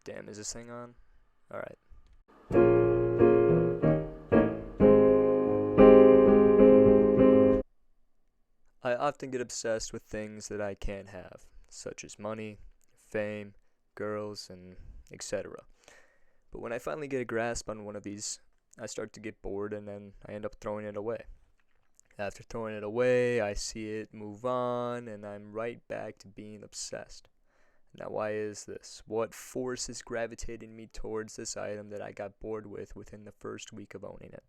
Damn, is this thing on? Alright. I often get obsessed with things that I can't have, such as money, fame, girls, and etc. But when I finally get a grasp on one of these, I start to get bored and then I end up throwing it away. After throwing it away, I see it move on and I'm right back to being obsessed. Now, why is this? What force is gravitating me towards this item that I got bored with within the first week of owning it?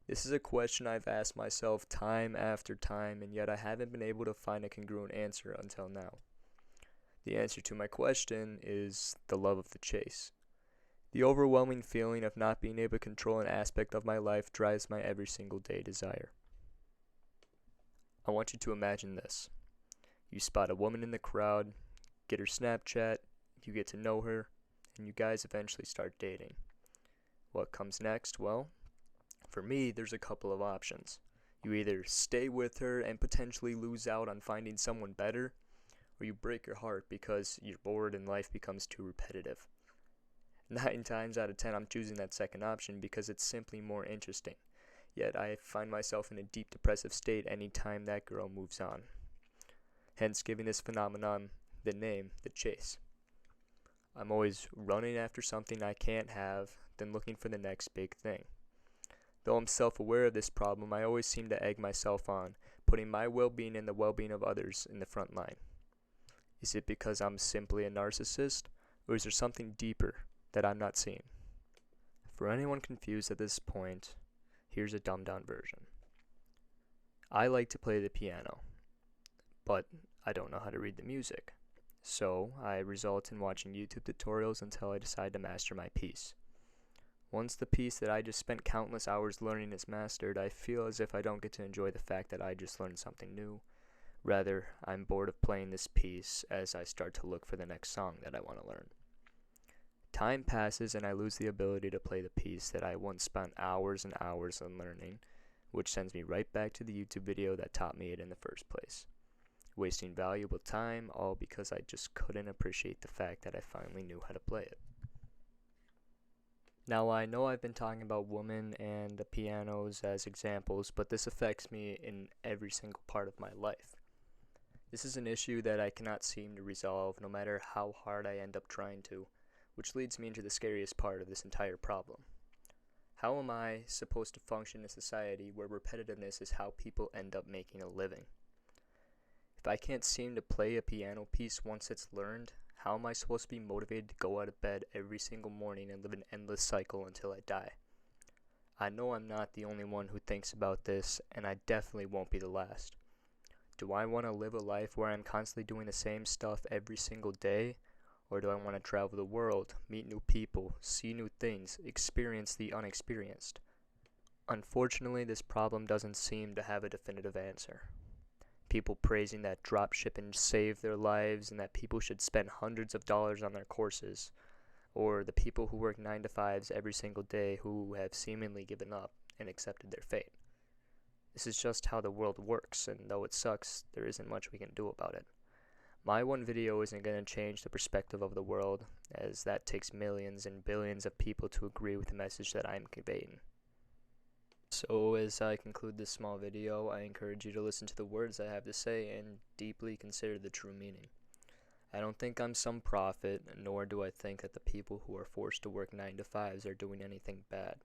This is a question I've asked myself time after time, and yet I haven't been able to find a congruent answer until now. The answer to my question is the love of the chase. The overwhelming feeling of not being able to control an aspect of my life drives my every single day desire. I want you to imagine this. You spot a woman in the crowd, get her Snapchat, you get to know her, and you guys eventually start dating. What comes next? Well, for me, there's a couple of options. You either stay with her and potentially lose out on finding someone better, or you break your heart because you're bored and life becomes too repetitive. 9 times out of 10, I'm choosing that second option because it's simply more interesting. Yet I find myself in a deep depressive state anytime that girl moves on. Hence giving this phenomenon the name, the chase. I'm always running after something I can't have, then looking for the next big thing. Though I'm self-aware of this problem, I always seem to egg myself on, putting my well-being and the well-being of others in the front line. Is it because I'm simply a narcissist, or is there something deeper that I'm not seeing? For anyone confused at this point, here's a dumbed-down version. I like to play the piano, but I don't know how to read the music. So I result in watching YouTube tutorials until I decide to master my piece. Once the piece that I just spent countless hours learning is mastered, I feel as if I don't get to enjoy the fact that I just learned something new. Rather, I'm bored of playing this piece as I start to look for the next song that I want to learn. Time passes and I lose the ability to play the piece that I once spent hours and hours on learning, which sends me right back to the YouTube video that taught me it in the first place. Wasting valuable time, all because I just couldn't appreciate the fact that I finally knew how to play it. Now, I know I've been talking about women and the pianos as examples, but this affects me in every single part of my life. This is an issue that I cannot seem to resolve no matter how hard I end up trying to, which leads me into the scariest part of this entire problem. How am I supposed to function in a society where repetitiveness is how people end up making a living? If I can't seem to play a piano piece once it's learned, how am I supposed to be motivated to go out of bed every single morning and live an endless cycle until I die? I know I'm not the only one who thinks about this, and I definitely won't be the last. Do I want to live a life where I'm constantly doing the same stuff every single day? Or do I want to travel the world, meet new people, see new things, experience the unexperienced? Unfortunately, this problem doesn't seem to have a definitive answer. People praising that dropshipping saved their lives and that people should spend hundreds of dollars on their courses, or the people who work 9 to 5s every single day who have seemingly given up and accepted their fate. This is just how the world works, and though it sucks, there isn't much we can do about it. My one video isn't going to change the perspective of the world, as that takes millions and billions of people to agree with the message that I'm conveying. So as I conclude this small video, I encourage you to listen to the words I have to say and deeply consider the true meaning. I don't think I'm some prophet, nor do I think that the people who are forced to work 9 to 5s are doing anything bad.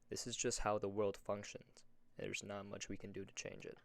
This is just how the world functions. There's not much we can do to change it.